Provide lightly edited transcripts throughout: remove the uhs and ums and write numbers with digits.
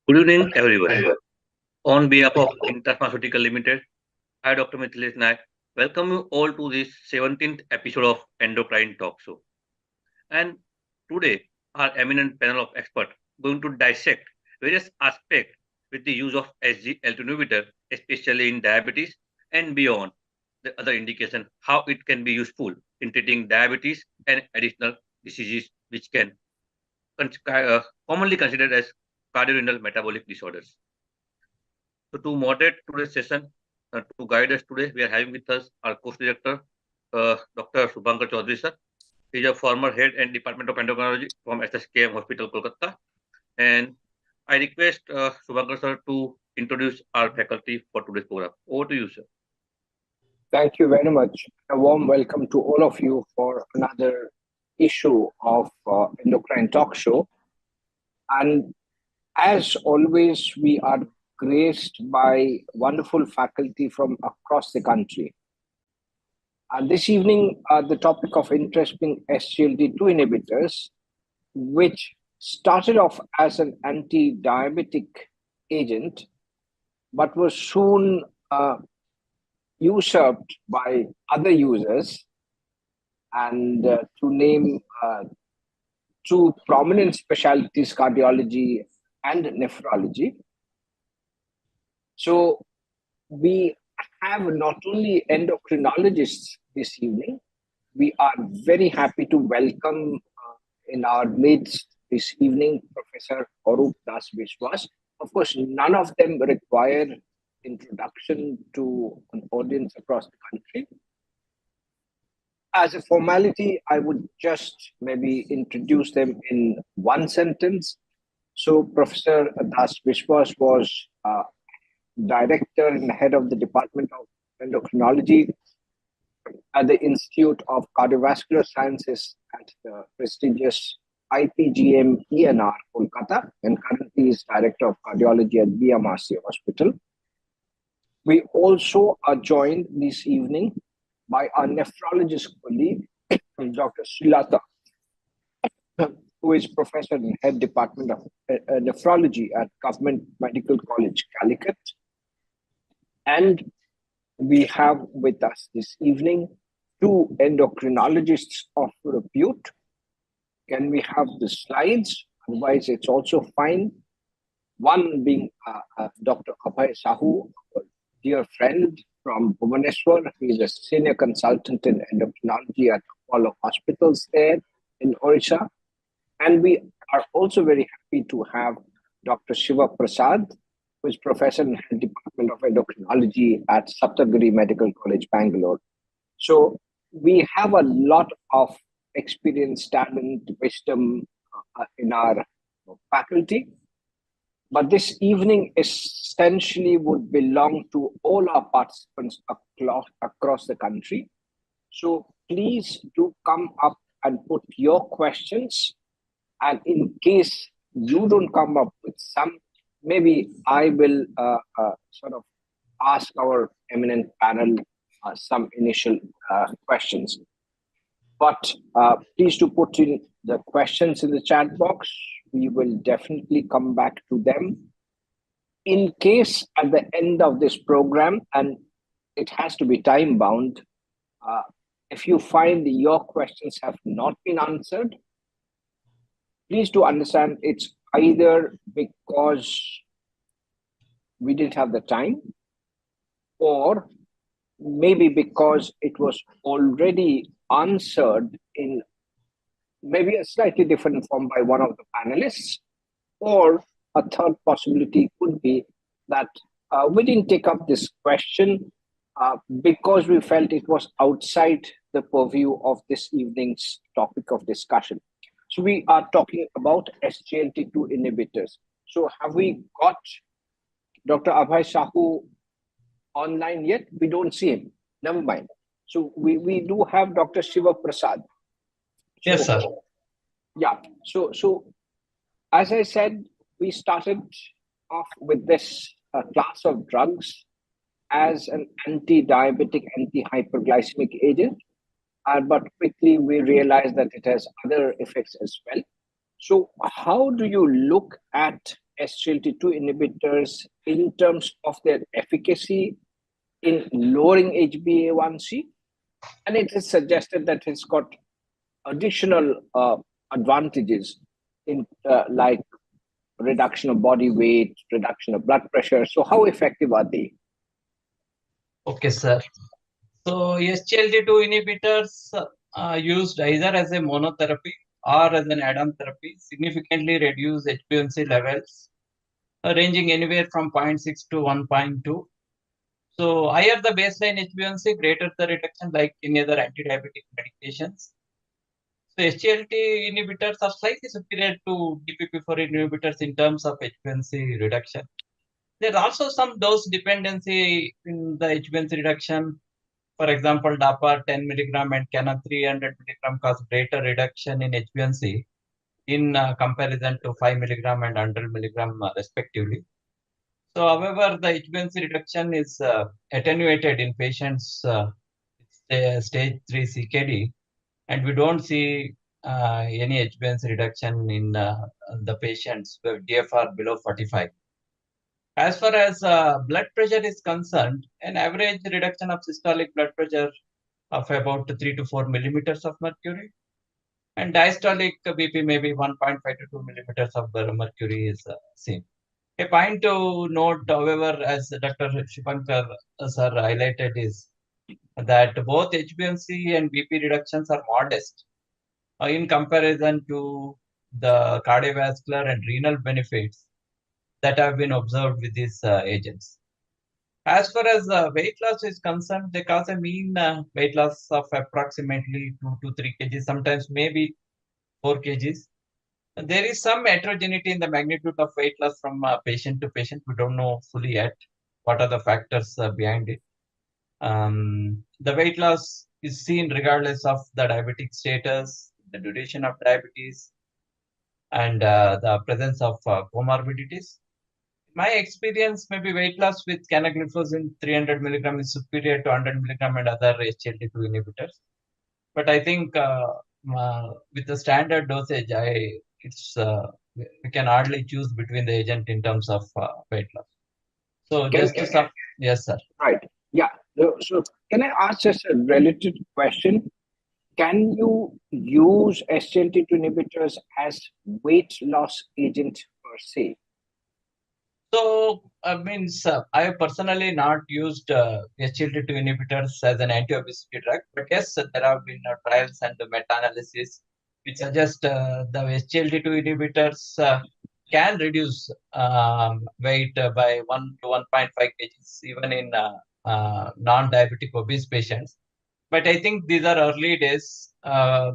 Good evening, everyone. On behalf of Interpharmaceutical Limited, I, Dr. Mithilesh Nayak, welcome you all to this 17th episode of Endocrine Talk Show. And today, our eminent panel of experts going to dissect various aspects with the use of SGLT inhibitor, especially in diabetes and beyond the other indication, how it can be useful in treating diabetes and additional diseases which can commonly considered as cardiorenal metabolic disorders. So to moderate today's session, to guide us today, we are having with us our course director, Dr. Subhankar Chaudhary sir. He is a former head and Department of Endocrinology from SSKM Hospital, Kolkata. And I request Subhankar sir to introduce our faculty for today's program. Over to you, sir. Thank you very much. A warm welcome to all of you for another issue of Endocrine Talk Show. And as always, we are graced by wonderful faculty from across the country. And this evening, the topic of interest being SGLT2 inhibitors, which started off as an anti-diabetic agent, but was soon usurped by other users. And to name two prominent specialties, cardiology and nephrology. So we have not only endocrinologists this evening, we are very happy to welcome in our midst this evening Professor Arup Das Vishwas. Of course, none of them require introduction to an audience across the country. As a formality, I would just maybe introduce them in one sentence. So Professor Das Vishwas was director and head of the Department of Endocrinology at the Institute of Cardiovascular Sciences at the prestigious IPGM ENR, Kolkata, and currently is director of cardiology at BMRC Hospital. We also are joined this evening by our nephrologist colleague, Dr. Srilata, who is professor in head department of nephrology at Government Medical College, Calicut. And we have with us this evening two endocrinologists of repute. Can we have the slides? Otherwise, it's also fine. One being Dr. Abhay Sahu, a dear friend from Bhubaneswar. He is a senior consultant in endocrinology at Apollo Hospitals there in Orissa. And we are also very happy to have Dr. Shiva Prasad, who is professor in the Department of Endocrinology at Saptagiri Medical College, Bangalore. So we have a lot of experience, talent, wisdom in our faculty. But this evening essentially would belong to all our participants across the country. So please do come up and put your questions. And in case you don't come up with some, maybe I will sort of ask our eminent panel some initial questions. But please do put in the questions in the chat box. We will definitely come back to them. In case at the end of this program, and it has to be time bound, if you find your questions have not been answered, please do understand it's either because we didn't have the time, or maybe because it was already answered in maybe a slightly different form by one of the panelists, or a third possibility could be that we didn't take up this question because we felt it was outside the purview of this evening's topic of discussion. So we are talking about SGLT2 inhibitors. So have we got Dr. Abhay Sahu online yet? We don't see him. Never mind. So we do have Dr. Shiva Prasad. Yes, sir. Yeah. So as I said, we started off with this class of drugs as an anti-diabetic, anti-hyperglycemic agent. But quickly we realized that it has other effects as well. So how do you look at SGLT2 inhibitors in terms of their efficacy in lowering HbA1c, and it is suggested that it's got additional advantages in like reduction of body weight, reduction of blood pressure. So, how effective are they? Okay, sir. So SGLT2 inhibitors are used either as a monotherapy or as an add-on therapy, significantly reduce HbA1c levels, ranging anywhere from 0.6 to 1.2. So higher the baseline HbA1c, greater the reduction like any other anti-diabetic medications. So SGLT inhibitors are slightly superior to DPP-4 inhibitors in terms of HbA1c reduction. There's also some dose dependency in the HbA1c reduction. For example, DAPA 10 milligram and Cana 300 milligram cause greater reduction in HbA1c in comparison to 5 milligram and 100 milligram respectively. So, however, the HbA1c reduction is attenuated in patients stage 3 CKD, and we don't see any HbA1c reduction in the patients with DFR below 45. As far as blood pressure is concerned, an average reduction of systolic blood pressure of about 3 to 4 millimeters of mercury, and diastolic BP maybe 1.5 to 2 millimeters of mercury is seen. A point to note, however, as Dr. Shivankar sir highlighted, is that both HbA1c and BP reductions are modest in comparison to the cardiovascular and renal benefits that have been observed with these agents. As far as weight loss is concerned, they cause a mean weight loss of approximately 2 to 3 kgs, sometimes maybe 4 kgs. There is some heterogeneity in the magnitude of weight loss from patient to patient. We don't know fully yet what are the factors behind it. The weight loss is seen regardless of the diabetic status, the duration of diabetes, and the presence of comorbidities. My experience, maybe weight loss with canagliflozin 300 milligram is superior to 100 milligram and other SGLT2 inhibitors. But I think with the standard dosage, we can hardly choose between the agent in terms of weight loss. So Can, just to sum, yes, sir. right. Yeah. So, can I ask just a related question? Can you use SGLT2 inhibitors as weight loss agent per se? So, I have personally not used SGLT2 inhibitors as an anti-obesity drug, but yes, there have been trials and meta-analysis which suggest the SGLT2 inhibitors can reduce weight by 1 to 1.5 kgs even in non-diabetic obese patients. But I think these are early days,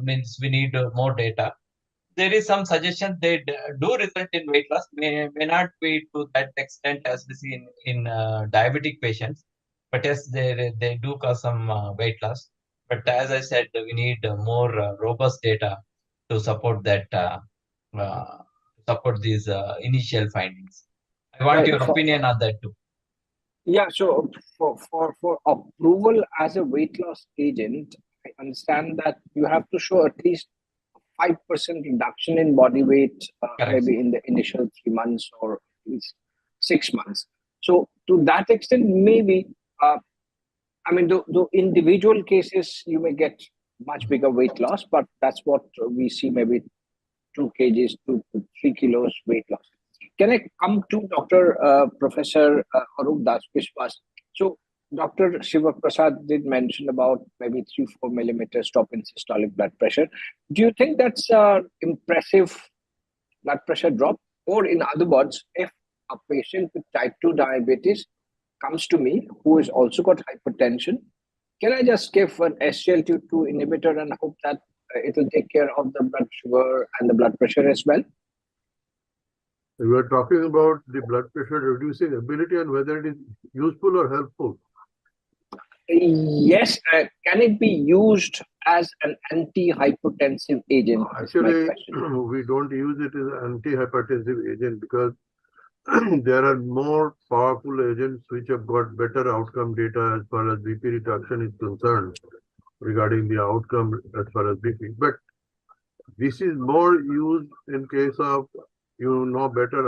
means we need more data. There is some suggestion they do result in weight loss, may not be to that extent as we see in diabetic patients, but yes, they do cause some weight loss. But as I said, we need more robust data to support that, support these initial findings. I want Right. your opinion on that too. Yeah, so for approval as a weight loss agent, I understand that you have to show at least 5% reduction in body weight, Correct. maybe in the initial 3 months or at least 6 months. So to that extent, maybe, I mean, the individual cases, you may get much bigger weight loss, but that's what we see, maybe 2 kgs, 2 to 3 kilos weight loss. Can I come to Dr. Professor Arup Das Biswas? So, Dr. Shiva Prasad did mention about maybe 3 4 millimeters drop in systolic blood pressure. Do you think that's impressive blood pressure drop? Or, in other words, if a patient with type 2 diabetes comes to me who has also got hypertension, can I just give an SGLT2 inhibitor and hope that it will take care of the blood sugar and the blood pressure as well? We are talking about the blood pressure reducing ability and whether it is useful or helpful. Yes, can it be used as an antihypertensive agent? Actually, we don't use it as an antihypertensive agent because there are more powerful agents which have got better outcome data as far as BP reduction is concerned regarding the outcome as far as BP. But this is more used in case of you know better,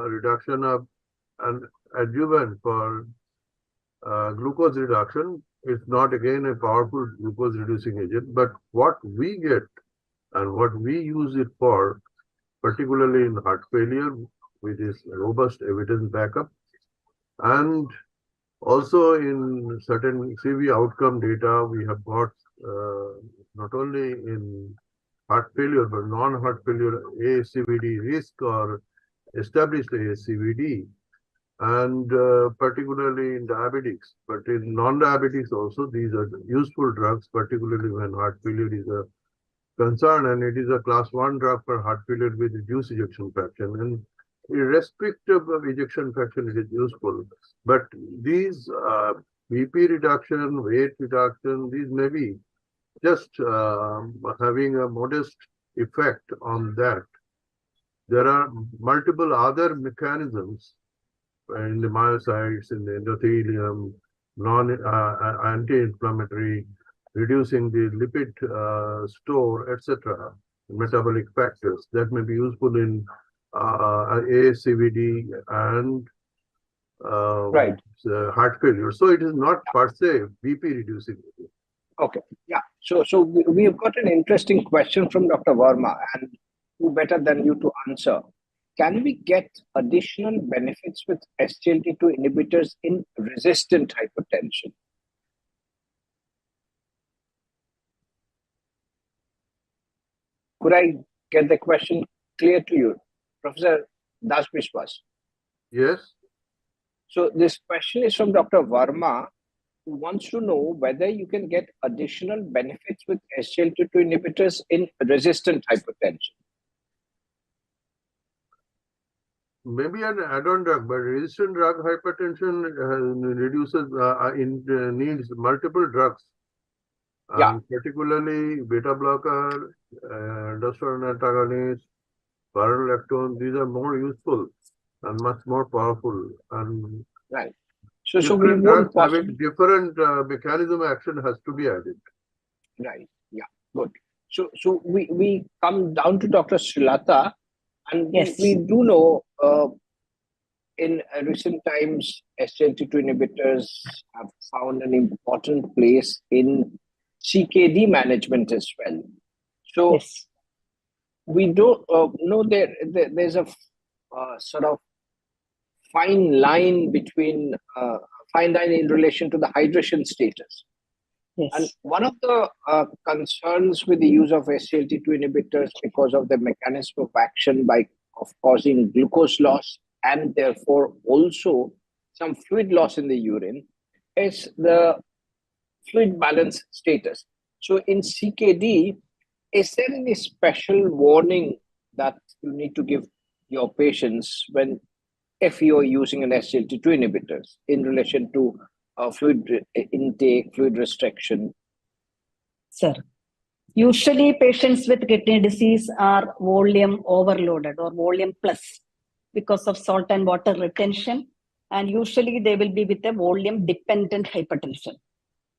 reduction of an adjuvant for glucose reduction is not again a powerful glucose reducing agent, but what we get and what we use it for, particularly in heart failure, which is robust evidence backup, and also in certain CV outcome data, we have got not only in heart failure, but non-heart failure ASCVD risk or established ASCVD, and particularly in diabetics. But in non-diabetics also, these are useful drugs, particularly when heart failure is a concern, and it is a class 1 drug for heart failure with reduced ejection fraction. And irrespective of ejection fraction, it is useful. But these BP reduction, weight reduction, these may be just having a modest effect on that. There are multiple other mechanisms in the myocytes, in the endothelium, anti-inflammatory, reducing the lipid store, etc., metabolic factors that may be useful in ASCVD and Right. heart failure. So it is not per se BP reducing. Okay. Yeah. So we've got an interesting question from Dr. Verma, and who better than you to answer? Can we get additional benefits with SGLT2 inhibitors in resistant hypertension? Could I get the question clear to you, Professor Das Biswas? Yes. So this question is from Dr. Verma, who wants to know whether you can get additional benefits with SGLT2 inhibitors in resistant hypertension. Maybe an add-on drug, but resistant drug hypertension reduces needs multiple drugs. Yeah. Particularly beta blocker, aldosterone antagonist, spironolactone, these are more useful and much more powerful. And right. So we different won't drugs having different mechanism action has to be added. Right. Yeah. Good. So we come down to Dr. Srilata, and Yes. we do know in recent times SGLT2 inhibitors have found an important place in CKD management as well. So Yes. we do know there's a sort of fine line between fine line in relation to the hydration status. Yes. And one of the concerns with the use of SGLT2 inhibitors, because of the mechanism of action of causing glucose loss and therefore also some fluid loss in the urine, is the fluid balance status. So in CKD, is there any special warning that you need to give your patients if you're using an SGLT2 inhibitors in relation to fluid intake, fluid restriction? Sir, usually patients with kidney disease are volume overloaded or volume plus because of salt and water retention, and usually they will be with a volume dependent hypertension.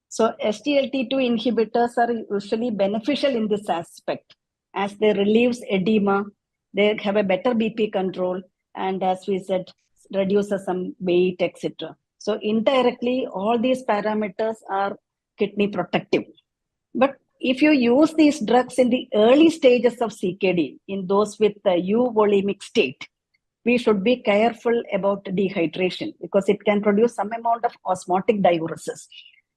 So SGLT2 inhibitors are usually beneficial in this aspect, as they relieves edema, they have a better BP control, and as we said, reduces some weight, etc. So indirectly, all these parameters are kidney protective. But if you use these drugs in the early stages of CKD, in those with the euvolemic state, we should be careful about dehydration because it can produce some amount of osmotic diuresis.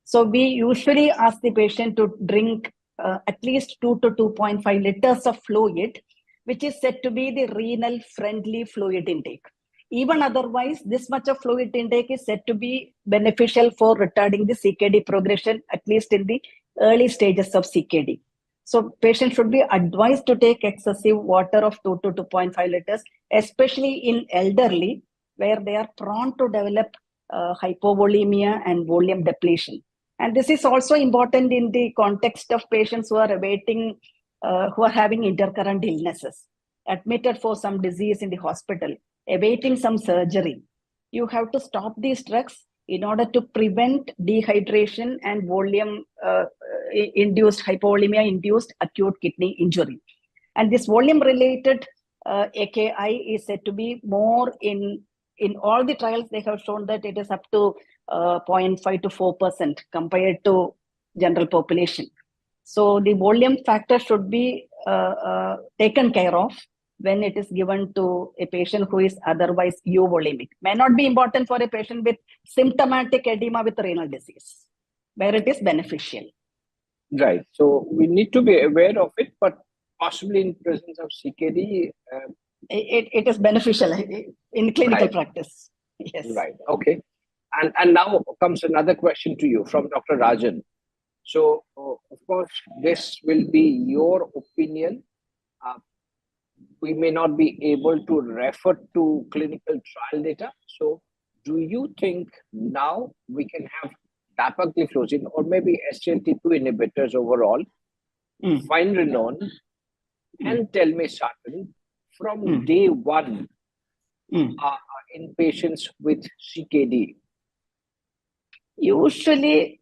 So we usually ask the patient to drink at least 2 to 2.5 liters of fluid, which is said to be the renal friendly fluid intake. Even otherwise, this much of fluid intake is said to be beneficial for retarding the CKD progression, at least in the early stages of CKD. So patients should be advised to take excessive water of 2 to 2.5 liters, especially in elderly, where they are prone to develop hypovolemia and volume depletion. And this is also important in the context of patients who are awaiting, who are having intercurrent illnesses, admitted for some disease in the hospital, awaiting some surgery. You have to stop these drugs in order to prevent dehydration and volume induced hypovolemia induced acute kidney injury. And this volume related AKI is said to be more in all the trials. They have shown that it is up to 0.5 to 4% compared to general population. So the volume factor should be taken care of when it is given to a patient who is otherwise euvolemic. May not be important for a patient with symptomatic edema with renal disease, where it is beneficial. Right. So we need to be aware of it, but possibly in presence of CKD. It is beneficial in clinical Right. practice. Yes. Right. Okay. And now comes another question to you from Dr. Rajan. So, of course, this will be your opinion. We may not be able to refer to clinical trial data. So, do you think now we can have dapagliflozin or maybe SGLT2 inhibitors overall, finerenone, and telmisartan from day one in patients with CKD? Usually,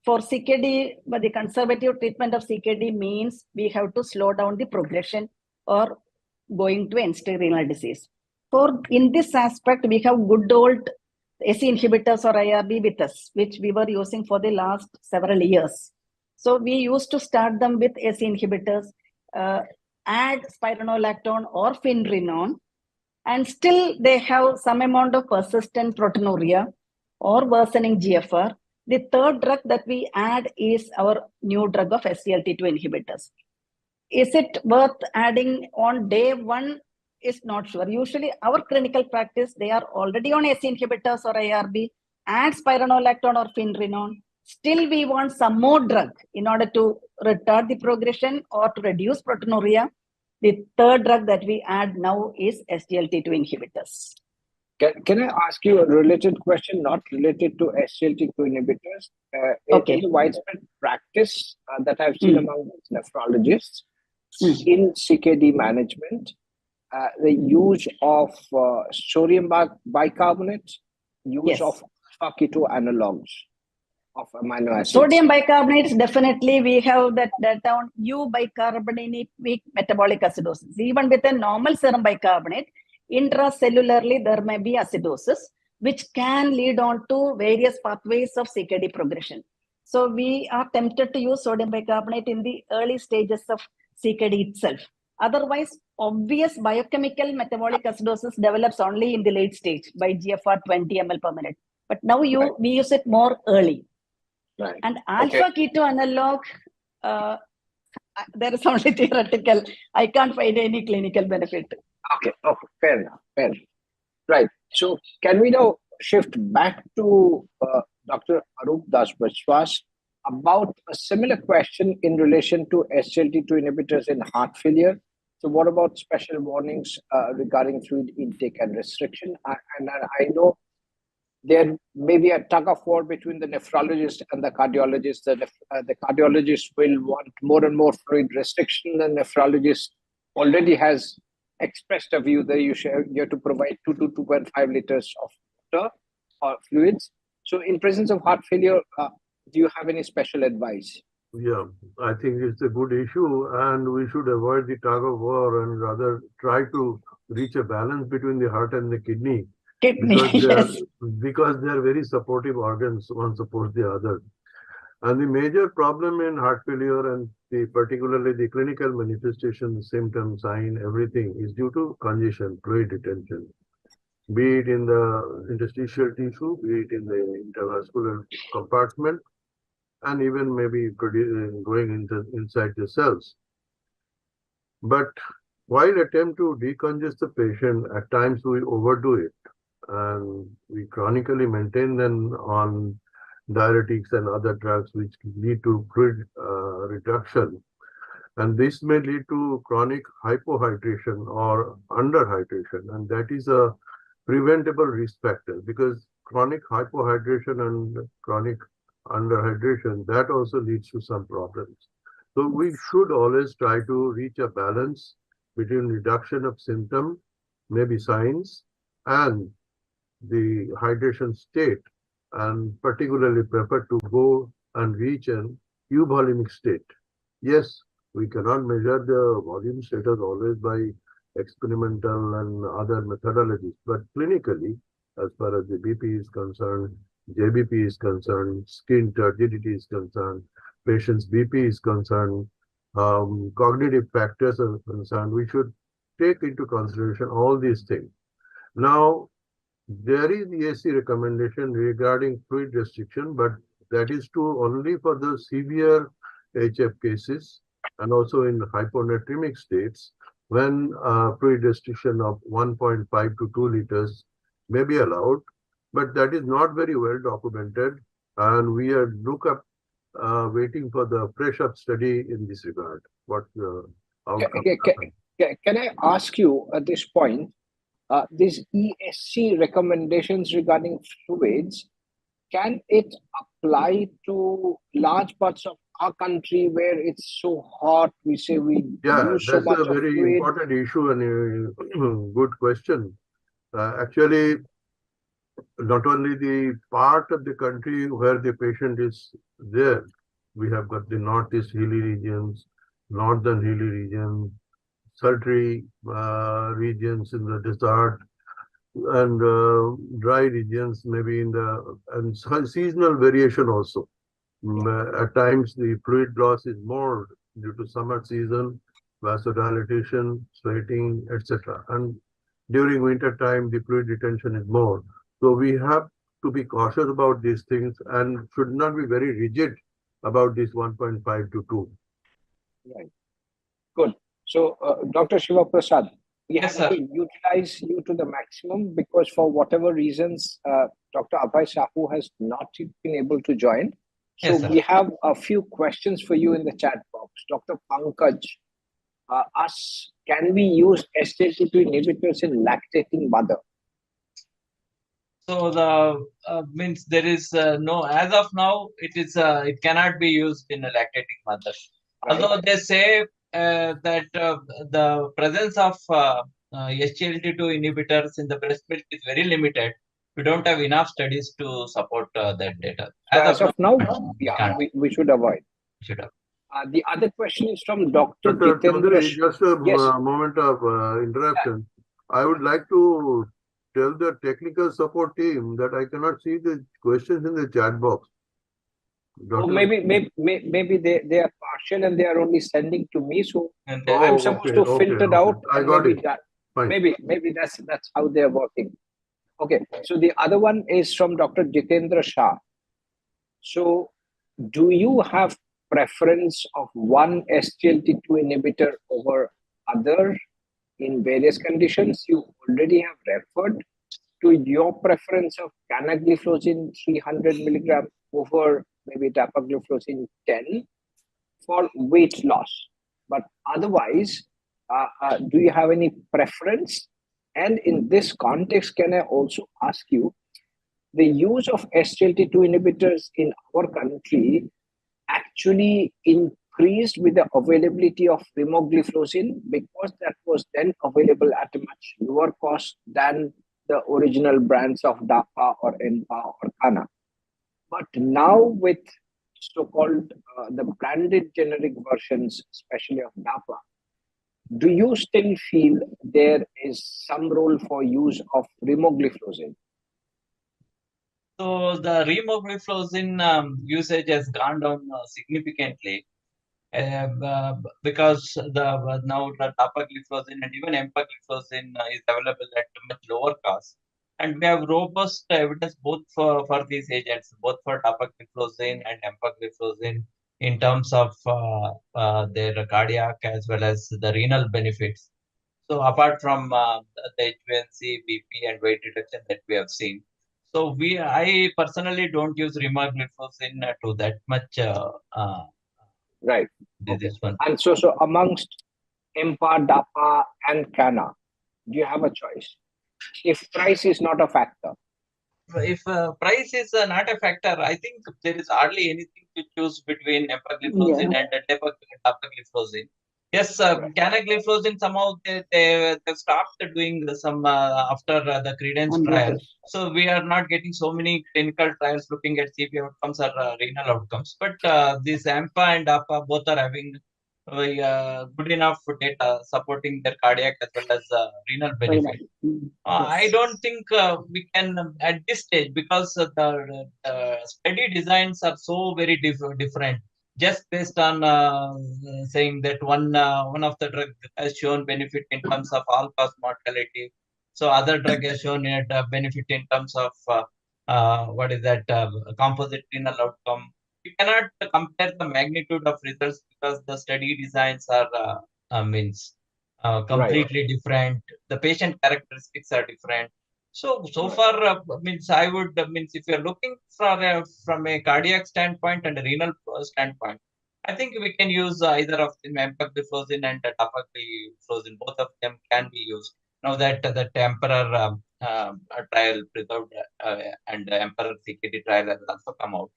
for CKD, but the conservative treatment of CKD means we have to slow down the progression or going to end-stage renal disease. In this aspect, we have good old AC inhibitors or IRB with us, which we were using for the last several years. So we used to start them with AC inhibitors, add spironolactone or finerenone, and still they have some amount of persistent proteinuria or worsening GFR. The third drug that we add is our new drug of SGLT2 inhibitors. Is it worth adding on day one? Is not sure. Usually our clinical practice, they are already on AC inhibitors or IRB, add spironolactone or finerenone. Still we want some more drug in order to retard the progression or to reduce proteinuria. The third drug that we add now is SGLT2 inhibitors. Can I ask you a related question, not related to SGLT2 inhibitors? Okay. In widespread practice that I've seen among nephrologists in CKD management, the use of sodium bicarbonate, use of alpha-keto analogs of amino acids. Sodium bicarbonate, definitely we have that on eubicarbonate weak metabolic acidosis. Even with a normal serum bicarbonate, intracellularly there may be acidosis, which can lead on to various pathways of CKD progression. So we are tempted to use sodium bicarbonate in the early stages of CKD itself. Otherwise, obvious biochemical metabolic acidosis develops only in the late stage by GFR 20 ml per minute. But now we use it more early. Right. And alpha-keto analog, there is only theoretical. I can't find any clinical benefit. Okay, fair enough. Right. So can we now shift back to Dr. Arup Das Biswas about a similar question in relation to SGLT2 inhibitors in heart failure? So what about special warnings regarding fluid intake and restriction? And I know there may be a tug of war between the nephrologist and the cardiologist. The cardiologist will want more and more fluid restriction. The nephrologist already has expressed a view that you have to provide 2 to 2.5 liters of water or fluids. So in presence of heart failure, do you have any special advice? Yeah, I think it's a good issue and we should avoid the tug of war and rather try to reach a balance between the heart and the kidney. Because they are very supportive organs, one supports the other. And the major problem in heart failure and particularly the clinical manifestation, symptom, sign, everything is due to congestion, fluid retention. Be it in the interstitial tissue, be it in the intravascular compartment, and even maybe going inside the cells. But while attempt to decongest the patient, at times we overdo it. And we chronically maintain them on diuretics and other drugs which lead to fluid reduction. And this may lead to chronic hypohydration or underhydration. And that is a preventable risk factor because chronic hypohydration and chronic underhydration, that also leads to some problems. So we should always try to reach a balance between reduction of symptom, maybe signs, and the hydration state, and particularly prefer to go and reach an euvolemic state. Yes, we cannot measure the volume status always by experimental and other methodologies. But clinically, as far as the BP is concerned, JBP is concerned, skin turgidity is concerned, patient's BP is concerned, cognitive factors are concerned, we should take into consideration all these things. Now, there is ESC recommendation regarding fluid restriction, but that is true only for the severe HF cases and also in hyponatremic states when fluid restriction of 1.5 to 2 liters may be allowed, but that is not very well documented, and we are waiting for the fresh up study in this regard. What outcome happen. Can I ask you at this point, these ESC recommendations regarding fluids, can it apply to large parts of our country where it's so hot? We say we use so That's much a of very fluid. important issue and a good question. Actually, not only the part of the country where the patient is there, we have got the northeast hilly regions, northern hilly regions, sultry regions in the desert, and dry regions, maybe in the and seasonal variation also. At times, the fluid loss is more due to summer season, vasodilatation, sweating, etc. And during winter time, the fluid retention is more. So we have to be cautious about these things and should not be very rigid about this 1.5 to 2. Right. Good. So, Dr. Shiva Prasad, we Yes, have sir. to utilize you to the maximum because for whatever reasons, Dr. Abhay Sahu has not been able to join. So Yes, sir. we have a few questions for you in the chat box. Dr. Pankaj asks, can we use SGLT2 inhibitors in lactating mother? So the means there is no, as of now it cannot be used in a lactating mother. Right. Although they say that the presence of SGLT2 inhibitors in the breast milk is very limited. We don't have enough studies to support that data. So as of now, yeah, can't. we should avoid. Should have. The other question is from Dr. Dr. Jitendra. Chaudhary, just a Yes. moment of interruption. I would like to tell the technical support team that I cannot see the questions in the chat box. Oh, maybe they are partial and they are only sending to me. So And I'm supposed to filter it out. I and got maybe it. that, Fine. maybe that's how they are working. Okay. So the other one is from Dr. Jitendra Shah. So do you have preference of one SGLT2 inhibitor over other in various conditions? You already have referred to your preference of canagliflozin 300 milligram over maybe dapagliflozin 10 for weight loss. But otherwise, do you have any preference? And in this context, can I also ask you, the use of SGLT2 inhibitors in our country actually increased with the availability of rimogliflozin because that was then available at a much lower cost than the original brands of DAPA or ENPA or CANA. But now with so-called the branded generic versions, especially of DAPA, do you still feel there is some role for use of rimogliflozin? so the rimogliflozin usage has gone down significantly because now the dapagliflozin and even empagliflozin is available at much lower cost. And we have robust evidence both for these agents, both for dapagliflozin and empagliflozin, in terms of their cardiac as well as the renal benefits. So apart from the HbA1c, BP, and weight reduction that we have seen, so I personally don't use rimogliflozin to that much. Right. This one. And so amongst EMPA, DAPA, and CANA, do you have a choice? If price is not a factor. If price is not a factor, I think there is hardly anything to choose between empagliflozin and dapagliflozin. Yes, canagliflozin somehow they stopped doing some after the Credence trial. So we are not getting so many clinical trials looking at CV outcomes or renal outcomes. But this EMPA and DAPA both are having good enough data supporting their cardiac as well as renal benefit. I Yes. don't think we can at this stage, because the study designs are so very different. Just based on saying that one of the drug has shown benefit in terms of all-cause mortality, so other drug has shown it benefit in terms of what is that composite renal outcome. We cannot compare the magnitude of results because the study designs are means Right. completely different. The patient characteristics are different. So Right. far, means I would means if you're looking from a cardiac standpoint and a renal standpoint, I think we can use either of them, empagliflozin and dapagliflozin. Both of them can be used. Now that the Emperor trial without and the Emperor CKD trial has also come out,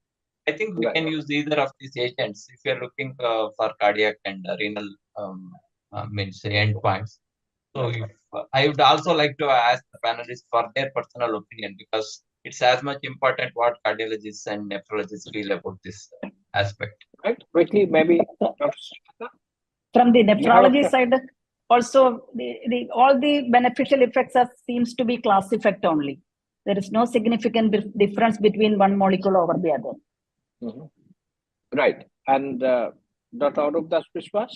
I think we Right. can use either of these agents if you're looking for cardiac and renal means endpoints. So Right. if I would also like to ask the panelists for their personal opinion, because it's as much important what cardiologists and nephrologists feel about this aspect. Right. Quickly, maybe Dr. Srikanta, From the you have nephrology a side, also all the beneficial effects are seems to be class effect only. There is no significant difference between one molecule over the other. Mhm. Right. And Dr. Arup Das Biswas?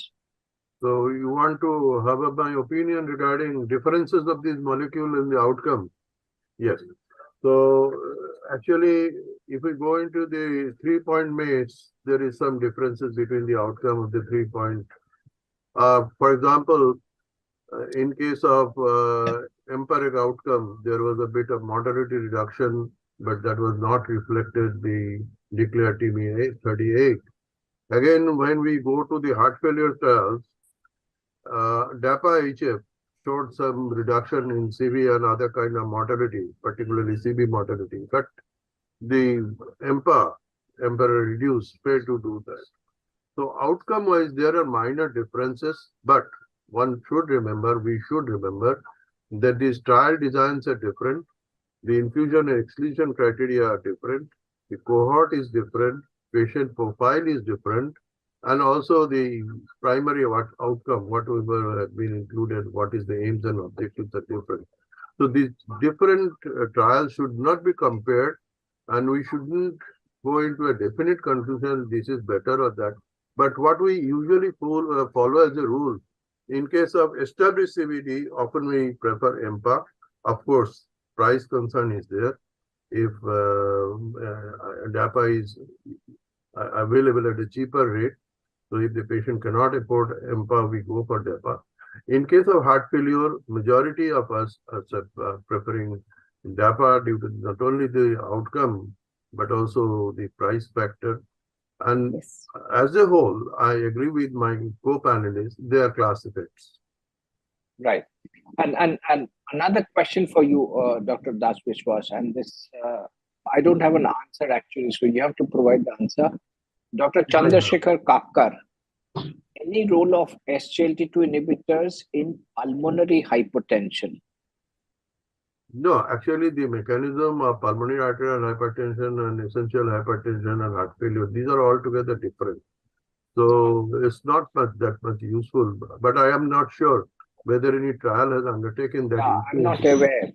So you want to have my opinion regarding differences of these molecule in the outcome? Yes. So actually, if we go into the 3-point MACE, there is some differences between the outcome of the 3-point. For example, in case of empiric outcome, there was a bit of mortality reduction, but that was not reflected the declared TMA 38. Again, when we go to the heart failure trials, DAPA-HF showed some reduction in CV and other kind of mortality, particularly CB mortality, but the Emperor reduced, failed to do that. So outcome-wise, there are minor differences, but we should remember that these trial designs are different. The inclusion and exclusion criteria are different. The cohort is different. Patient profile is different. And also the primary outcome, whatever has been included, what is the aims and objectives are different. So these different trials should not be compared, and we shouldn't go into a definite conclusion, this is better or that. But what we usually follow as a rule, in case of established CVD, often we prefer EMPA. Of course, price concern is there. If DAPA is available at a cheaper rate, so if the patient cannot afford EMPA, we go for DAPA. In case of heart failure, majority of us are preferring DAPA due to not only the outcome, but also the price factor. And Yes. as a whole, I agree with my co-panelists, they are class effects. Right. And another question for you, Dr. Das Biswas, and this I don't have an answer actually, so you have to provide the answer. Dr. Chandrasekhar Kakkar, any role of SGLT2 inhibitors in pulmonary hypertension? No, actually the mechanism of pulmonary arterial hypertension and essential hypertension and heart failure, these are altogether different. So it's not that much useful, but I am not sure whether any trial has undertaken that. Yeah, I'm not aware.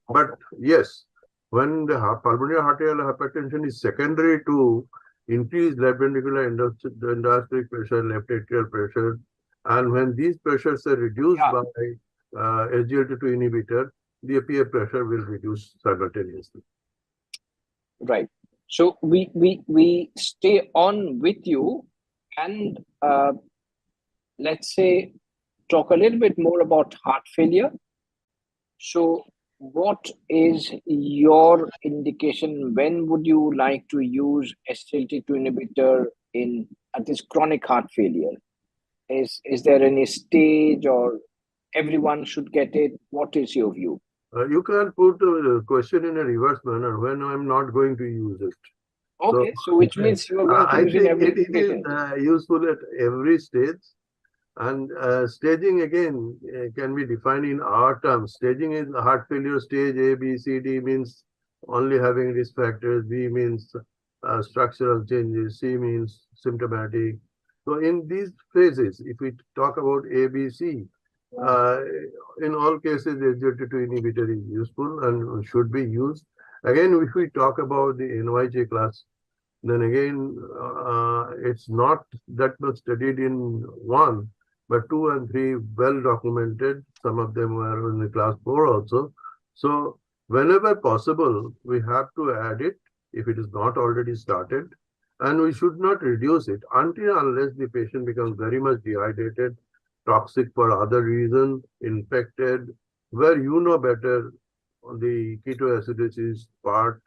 But yes, when the pulmonary arterial hypertension is secondary to increased left ventricular endosteric pressure, left atrial pressure, and when these pressures are reduced by SGLT2 inhibitor, the PA pressure will reduce simultaneously. Right. So we stay on with you, and let's say talk a little bit more about heart failure. So what is your indication? When would you like to use SGLT2 inhibitor in at this chronic heart failure? Is there any stage, or everyone should get it? What is your view? You can put the question in a reverse manner when I'm not going to use it. Okay, so which means you are going to use in every patient. It is useful at every stage. And staging again can be defined in our terms. Staging is heart failure stage A, B, C, D means only having risk factors. B means structural changes. C means symptomatic. So in these phases, if we talk about ABC, uh, in all cases, SGLT2 inhibitor is useful and should be used. Again, if we talk about the NYJ class, then again, it's not that much studied in 1, but 2 and 3 well documented. Some of them were in the class 4 also. So whenever possible, we have to add it if it is not already started. And we should not reduce it until unless the patient becomes very much dehydrated, toxic for other reasons, infected, where you know better the ketoacidosis part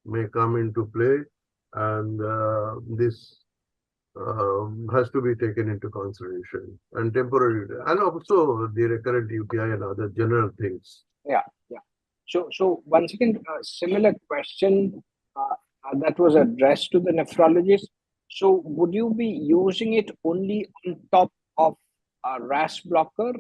may come into play, and this has to be taken into consideration, and temporary, and also the recurrent UTI and other general things. Yeah, yeah. So once again, a similar question that was addressed to the nephrologist. So would you be using it only on top of a RAS blocker,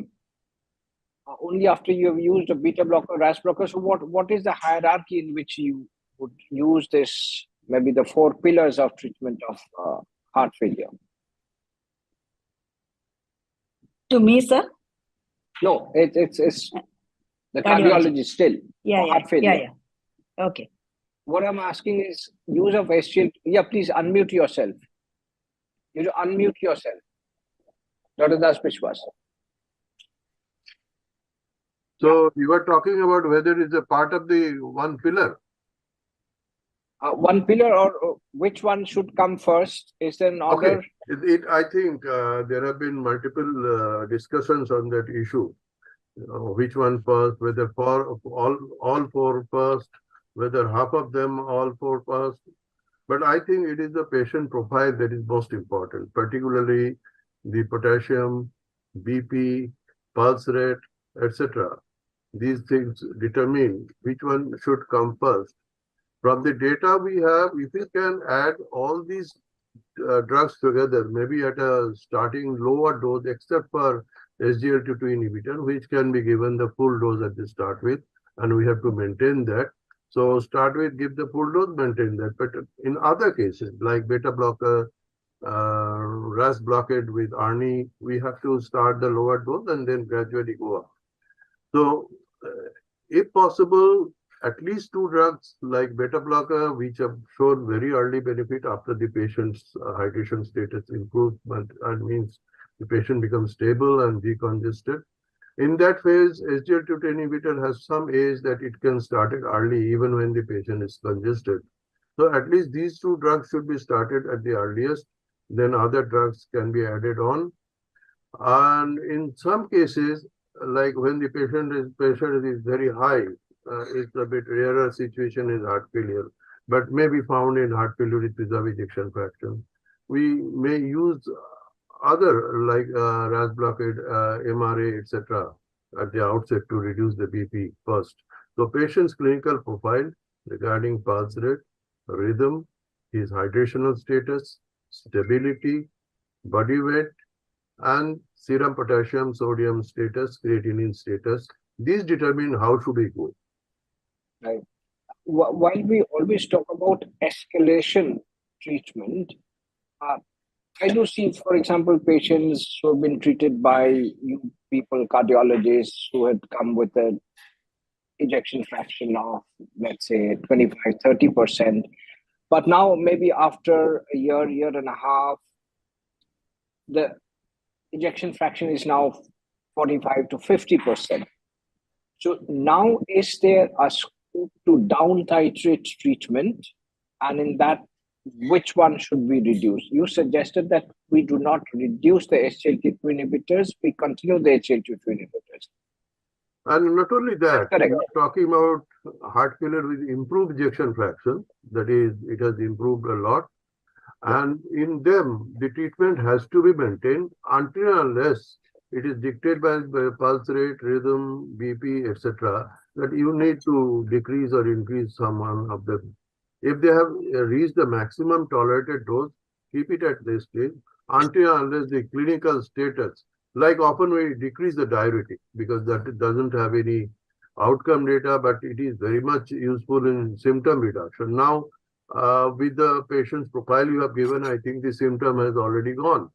only after you have used a beta blocker, RAS blocker? So what is the hierarchy in which you would use this? Maybe the 4 pillars of treatment of heart failure. To me, sir? No, it's the Cardiology. cardiologist still Yeah, for yeah, heart failure. yeah, yeah. Okay. What I'm asking is use of SGLT. Yeah, please unmute yourself. You to unmute yourself. Dr. Das Bishwas. So you were talking about whether it's a part of the 1 pillar. 1 pillar, or which one should come first? Is there an order? Okay. I think there have been multiple discussions on that issue. Which one first, whether for all 4 first, whether half of them all 4 first. But I think it is the patient profile that is most important, particularly the potassium, BP, pulse rate, etc. These things determine which one should come first. From the data we have, if we can add all these drugs together, maybe at a starting lower dose, except for SGLT2 inhibitor, which can be given the full dose at the start with, and we have to maintain that. So start with, give the full dose, maintain that. But in other cases, like beta blocker, RAS blockade with ARNI, we have to start the lower dose and then gradually go up. So if possible, at least 2 drugs like beta blocker, which have shown very early benefit after the patient's hydration status improves, and means the patient becomes stable and decongested. In that phase, SGLT2 inhibitor has some age that it can start it early, even when the patient is congested. So at least these 2 drugs should be started at the earliest. Then other drugs can be added on. And in some cases, like when the patient is very high, it's a bit rarer situation in heart failure, but may be found in heart failure with preserved ejection fraction. We may use other like RAS blockade, MRA, etc. at the outset to reduce the BP first. So patient's clinical profile regarding pulse rate, rhythm, his hydrational status, stability, body weight, and serum potassium, sodium status, creatinine status. These determine how should we go. Right. While we always talk about escalation treatment, I do see, for example, patients who have been treated by you people, cardiologists, who had come with an ejection fraction of, let's say, 25, 30%. But now, maybe after a year, year and a half, the ejection fraction is now 45 to 50%. So now, is there a scope to down titrate treatment? And in that, which one should we reduce? You suggested that we do not reduce the SGLT2 inhibitors, we continue the SGLT2 inhibitors. And not only that, Correct. we are talking about heart failure with improved ejection fraction. That is, it has improved a lot. And in them, the treatment has to be maintained until unless it is dictated by pulse rate, rhythm, BP, etc., that you need to decrease or increase some one of them. If they have reached the maximum tolerated dose, keep it at this stage until unless the clinical status, like often we decrease the diuretic because that doesn't have any outcome data, but it is very much useful in symptom reduction. Now, with the patient's profile you have given, I think the symptom has already gone.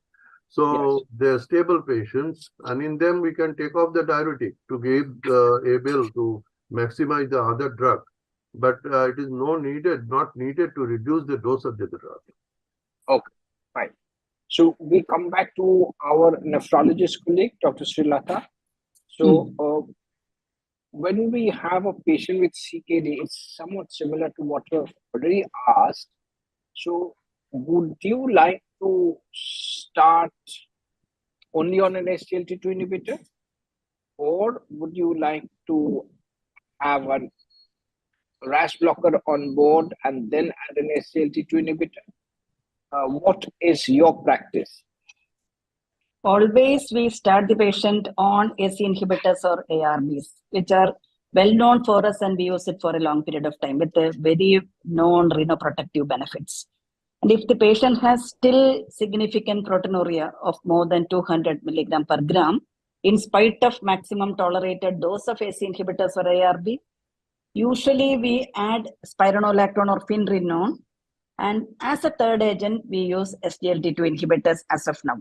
So they're stable patients, and in them we can take off the diuretic to give able to maximize the other drug. But it is not needed to reduce the dose of the drug. Okay, fine. So we come back to our nephrologist colleague, Dr. Srilata. So when we have a patient with CKD, it's somewhat similar to what you have already asked. So would you like to start only on an SGLT2 inhibitor, or would you like to have a RAS blocker on board and then add an SGLT2 inhibitor? What is your practice? Always we start the patient on AC inhibitors or ARBs, which are well known for us and we use it for a long period of time with a very known renoprotective benefits. And if the patient has still significant proteinuria of more than 200 milligram per gram, in spite of maximum tolerated dose of AC inhibitors or ARB, usually we add spironolactone or finrenone. And as a third agent, we use SGLT2 inhibitors as of now.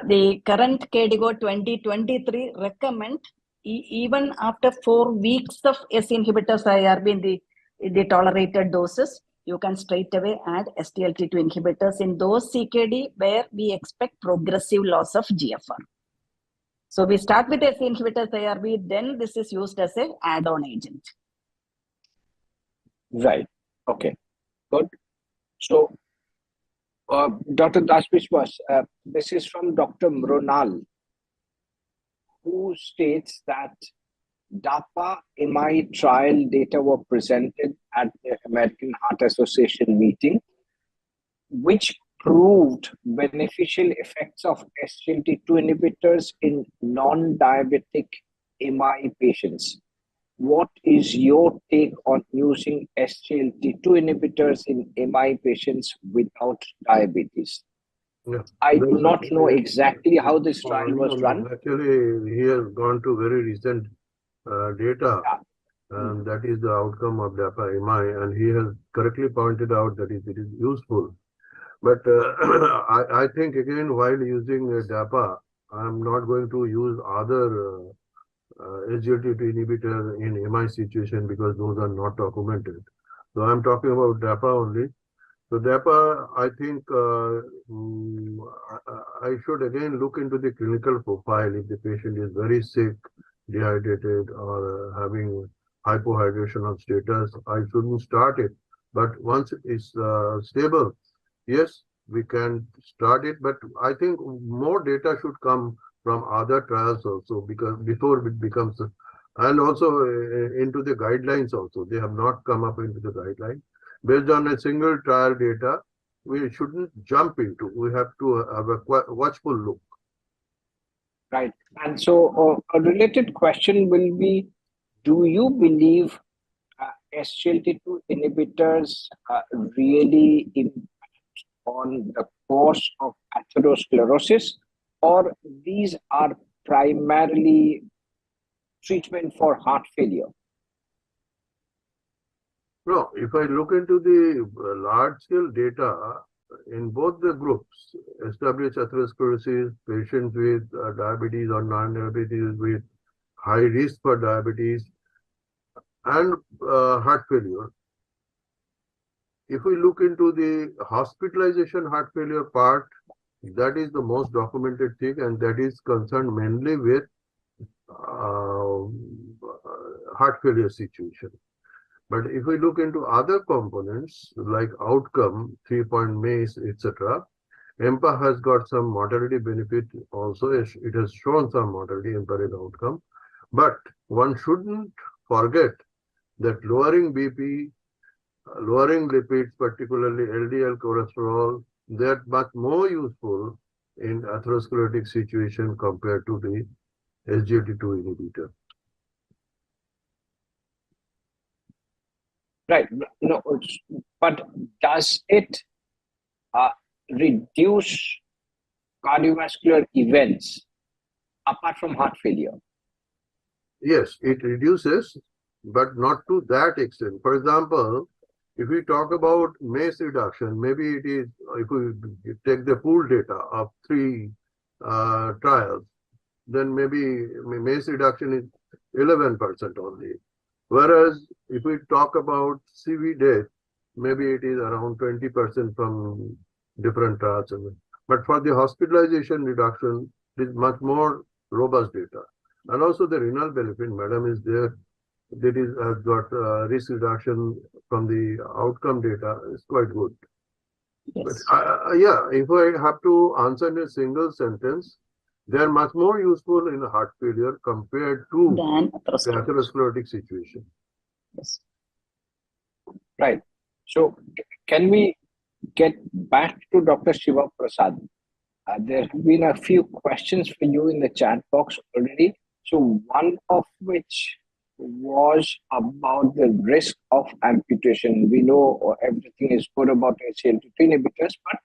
The current KDIGO 2023 recommend even after 4 weeks of AC inhibitors IRB in the tolerated doses, you can straight away add SGLT2 inhibitors in those CKD where we expect progressive loss of GFR. So we start with AC inhibitors IRB, then this is used as an add-on agent. Right. Okay. Good. So Dr. Dasbishwas, this is from Dr. Mronal, who states that DAPA MI trial data were presented at the American Heart Association meeting, which proved beneficial effects of SGLT2 inhibitors in non-diabetic MI patients. What is your take on using SGLT2 inhibitors in MI patients without diabetes? Yeah. I do not know exactly how this trial was run. Actually, he has gone to very recent data, and that is the outcome of DAPA MI, and he has correctly pointed out that it is useful. But I think again, while using DAPA, I'm not going to use other SGLT2 inhibitor in MI situation because those are not documented. So I'm talking about DAPA only. So DAPA, I think I should again look into the clinical profile if the patient is very sick, dehydrated, or having hypohydrational status. I shouldn't start it. But once it is stable, yes, we can start it. But I think more data should come from other trials also, because before it becomes, and also into the guidelines also. They have not come up into the guidelines. Based on a single trial data, we shouldn't jump into. We have to have a watchful look. Right. And so a related question will be, do you believe SGLT2 inhibitors really impact on the course of atherosclerosis, or these are primarily treatment for heart failure? No, if I look into the large-scale data in both the groups, established atherosclerosis, patients with diabetes or non-diabetes with high risk for diabetes, and heart failure. If we look into the hospitalization heart failure part, that is the most documented thing, and that is concerned mainly with heart failure situation. But if we look into other components like outcome, 3-point MACE, etc., EMPA has got some mortality benefit also. It has shown some mortality impact outcome. But one shouldn't forget that lowering BP, lowering lipids, particularly LDL cholesterol, they're much more useful in atherosclerotic situation compared to the SGLT2 inhibitor. Right. No, but does it reduce cardiovascular events apart from heart failure? Yes, it reduces, but not to that extent. For example, If we talk about MACE reduction, maybe it is, if we take the pool data of 3 trials, then maybe MACE reduction is 11% only. Whereas if we talk about CV death, maybe it is around 20% from different trials. But for the hospitalization reduction, it is much more robust data. And also the renal benefit, madam, is there. That is has got risk reduction from the outcome data is quite good. But Yes. yeah, if I have to answer in a single sentence, they are much more useful in heart failure compared to Than the atherosclerosis. atherosclerotic situation. Yes. Right. So can we get back to Dr. Shiva Prasad? There have been a few questions for you in the chat box already. So one of which was about the risk of amputation. We know everything is good about SGLT2 inhibitors, but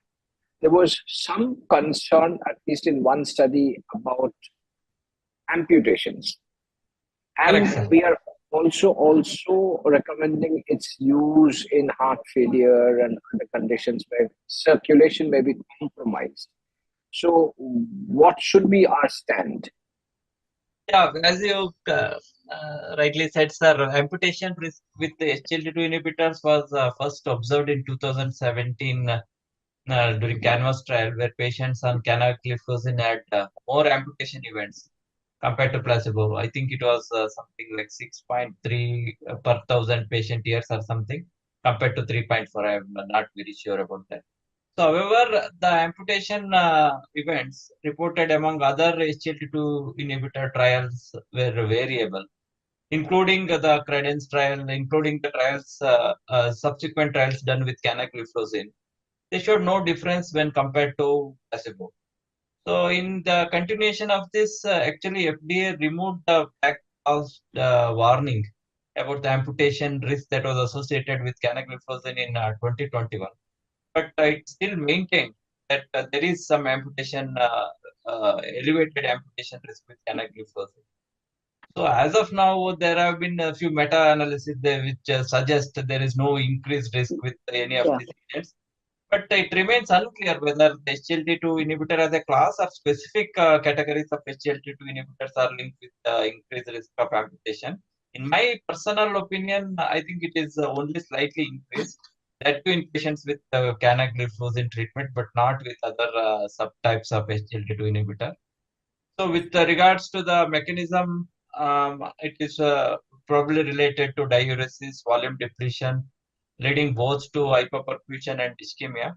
there was some concern, at least in one study, about amputations. Correct, And sir. we are also recommending its use in heart failure and other conditions where circulation may be compromised. So, what should be our stand? Yeah, as you rightly said, sir, amputation risk with the SGLT2 inhibitors was first observed in 2017 during Canvas trial, where patients on canagliflozin had more amputation events compared to placebo. I think it was something like 6.3 per thousand patient years or something, compared to 3.4. I'm not very sure about that. So, however, the amputation events reported among other SGLT2 inhibitor trials were variable, including the Credence trial, including the trials, subsequent trials done with canagliflozin. They showed no difference when compared to placebo. So, in the continuation of this, actually, FDA removed the black box warning about the amputation risk that was associated with canagliflozin in 2021. But it still maintained that there is some amputation, elevated amputation risk with canagliflozin. So as of now, there have been a few meta-analyses there which suggest there is no increased risk with any of Yeah. these agents. But it remains unclear whether the SGLT2 inhibitor as a class or specific categories of SGLT2 inhibitors are linked with increased risk of amputation. In my personal opinion, I think it is only slightly increased. That too in patients with canagliflozin treatment, but not with other subtypes of SGLT2 inhibitor. So with regards to the mechanism, it is probably related to diuresis, volume depletion, leading both to hypoperfusion and ischemia.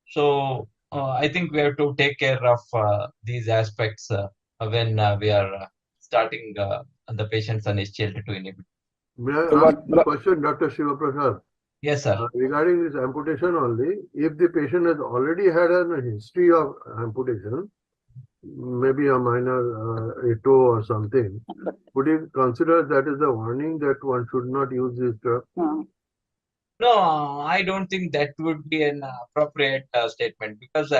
So I think we have to take care of these aspects when we are starting the patients on SGLT2 inhibitor. May I So ask what a question, Dr. Shiva Prasad? Yes, sir. Regarding this amputation only, if the patient has already had a history of amputation, maybe a minor a toe or something, would you consider that is a warning that one should not use this drug? No, I don't think that would be an appropriate statement, because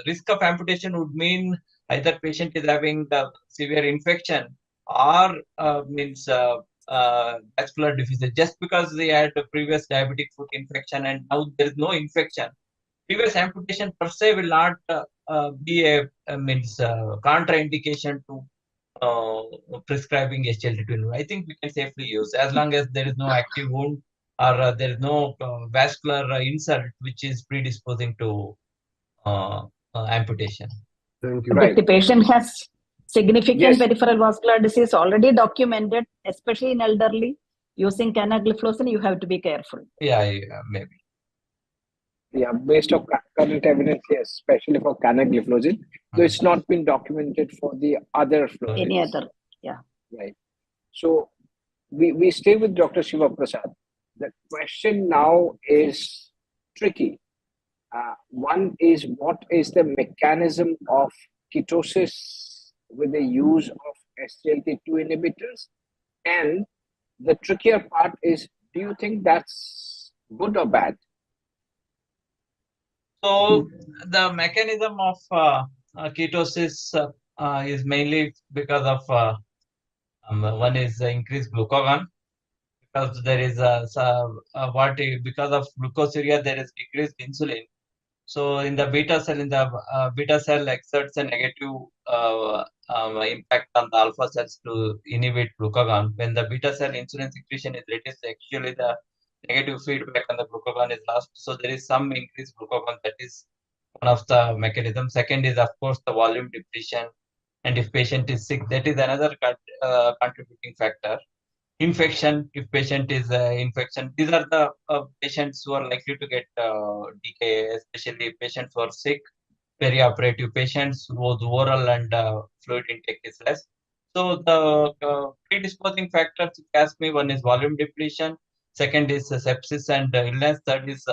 risk of amputation would mean either patient is having the severe infection or means vascular deficit. Just because they had a previous diabetic foot infection and now there is no infection, previous amputation per se will not be a means contraindication to prescribing SGLT2. I think we can safely use as long as there is no active wound or there is no vascular insult which is predisposing to amputation. Thank you. But if the patient has significant Yes. peripheral vascular disease already documented, especially in elderly, using canagliflozin, you have to be careful. Yeah, maybe. Yeah, based on current evidence, yes, especially for canagliflozin, though it's not been documented for the other fluorides. Any other, yeah. Right. So we stay with Dr. Shiva Prasad. The question now is tricky. One is, what is the mechanism of ketosis with the use of SGLT2 inhibitors? And the trickier part is, do you think that's good or bad? So the mechanism of ketosis is mainly because of one is increased glucagon. because there is because of glucosuria there is decreased insulin. So in the beta cell, beta cell exerts a negative impact on the alpha cells to inhibit glucagon. When the beta cell insulin secretion is reduced, actually the negative feedback on the glucagon is lost. So there is some increased glucagon. That is one of the mechanisms. Second is of course the volume depletion, and if patient is sick, that is another contributing factor. Infection, if patient is infection, these are the patients who are likely to get decay, especially patients who are sick, perioperative patients whose oral and fluid intake is less. So the predisposing factors, if you ask me, one is volume depletion, second is sepsis and illness, third is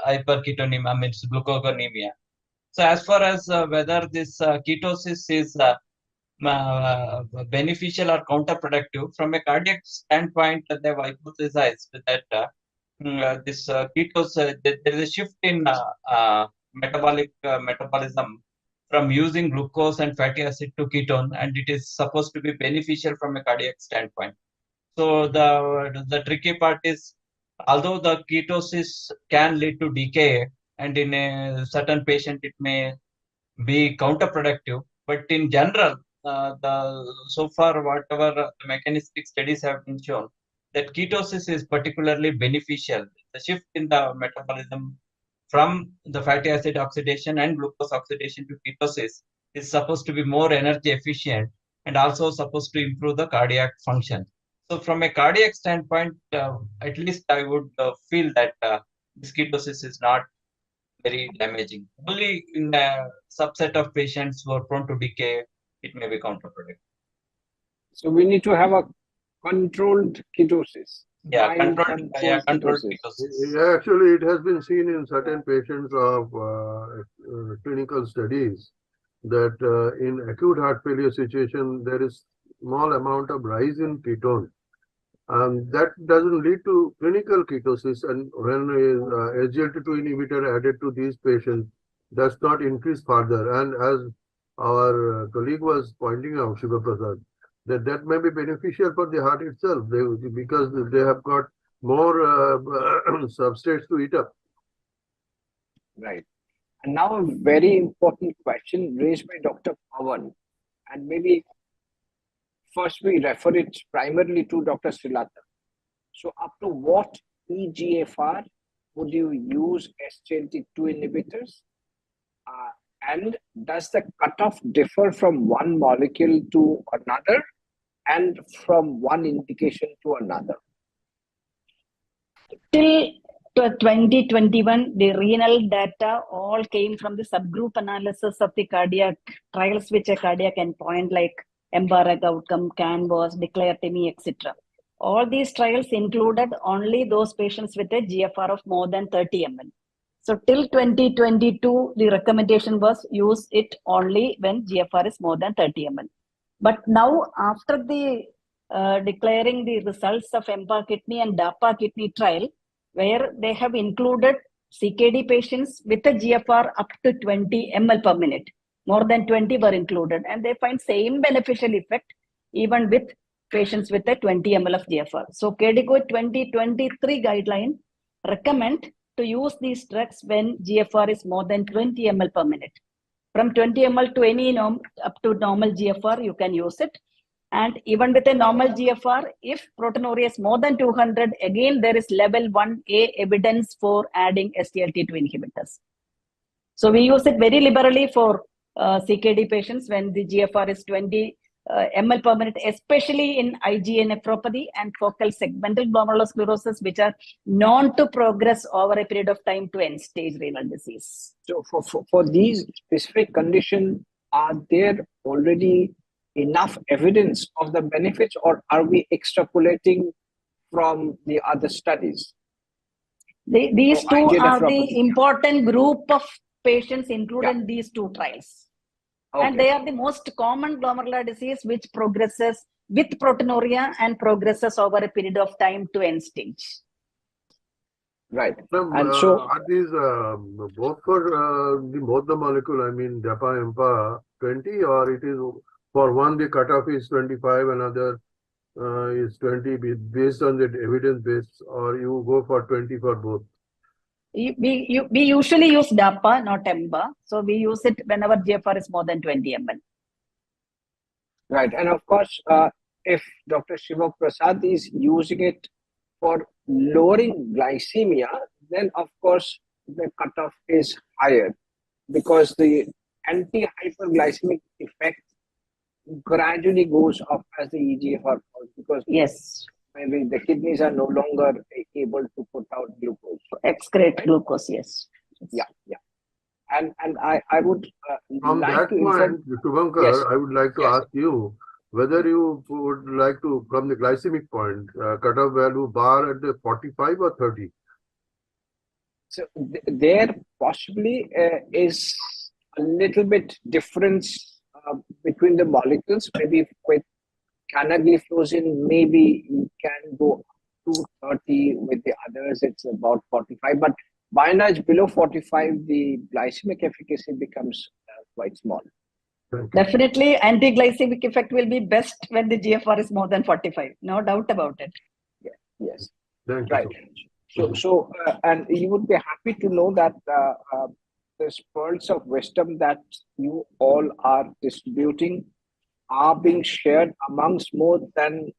hyperketonemia, means glucogonemia. So as far as whether this ketosis is beneficial or counterproductive, from a cardiac standpoint, they've hypothesized that this there is a shift in metabolism from using glucose and fatty acid to ketone, and it is supposed to be beneficial from a cardiac standpoint. So the tricky part is, although the ketosis can lead to decay, and in a certain patient it may be counterproductive. But in general, so far whatever the mechanistic studies have been shown, that ketosis is particularly beneficial. The shift in the metabolism from the fatty acid oxidation and glucose oxidation to ketosis is supposed to be more energy efficient and also supposed to improve the cardiac function. So from a cardiac standpoint, at least I would feel that this ketosis is not very damaging. Only in a subset of patients who are prone to decay, it may be counterproductive. So we need to have a controlled ketosis. Yeah, Mild controlled ketosis. Yeah, actually, it has been seen in certain patients of clinical studies that in acute heart failure situation, there is small amount of rise in ketone. That doesn't lead to clinical ketosis, and when SGLT2 inhibitor added to these patients, does not increase further. And as our colleague was pointing out, Shiva Prasad, that may be beneficial for the heart itself, because they have got more substrates to eat up. Right. And now a very important question raised by Dr. Pawan, and maybe first we refer it primarily to Dr. Srilata. So up to what eGFR would you use SGLT2 inhibitors? And does the cutoff differ from one molecule to another and from one indication to another? Till 2021, the renal data all came from the subgroup analysis of the cardiac trials, which are cardiac endpoint like EMBARAG outcome, CANVAS, DECLARE-TIMI, etc. All these trials included only those patients with a GFR of more than 30 ml. So till 2022, the recommendation was use it only when GFR is more than 30 ml. But now, after the declaring the results of EMPA kidney and DAPA kidney trial, where they have included CKD patients with a GFR up to 20 ml per minute, more than 20 were included, and they find same beneficial effect even with patients with a 20 ml of GFR. So KDIGO 2023 guideline recommend to use these drugs when GFR is more than 20 ml per minute. From 20 ml to any up to normal GFR, you can use it. And even with a normal GFR, if proteinuria is more than 200, again, there is level 1A evidence for adding SGLT2 inhibitors. So we use it very liberally for CKD patients when the GFR is 20 ml per minute, especially in IgA nephropathy and focal segmental glomerulosclerosis, which are known to progress over a period of time to end-stage renal disease. So for these specific conditions, are there already enough evidence of the benefits, or are we extrapolating from the other studies? These two are the important group of patients included in these two trials. Okay. And they are the most common glomerular disease which progresses with proteinuria and progresses over a period of time to end stage. Right. And so are these both for both the molecule, I mean DAPA, EMPA 20, or it is for one the cutoff is 25, another is 20 based on that evidence base, or you go for 20 for both? We usually use DAPA, not EMBA. So we use it whenever GFR is more than 20 ml. Right. And of course, if Dr. Shiva Prasad is using it for lowering glycemia, then of course the cutoff is higher, because the anti-hyperglycemic effect gradually goes up as the EGFR falls, because Yes, maybe the kidneys are no longer able to put out glucose. excrete glucose, yes. Yeah, yeah. And I would From like that to inform. point, Shubhankar, Yes, I would like to yes. ask you whether you would like to, from the glycemic point, cutoff value bar at the 45 or 30? So there possibly is a little bit difference between the molecules. Maybe with canagliflozin, maybe you can go up to 30. With the others, it's about 45. But by and large, below 45, the glycemic efficacy becomes quite small. Thank you. Definitely, anti-glycemic effect will be best when the GFR is more than 45. No doubt about it. Yeah. Yes. Thank you Right. so much. And you would be happy to know that the pearls of wisdom that you all are distributing are being shared amongst more than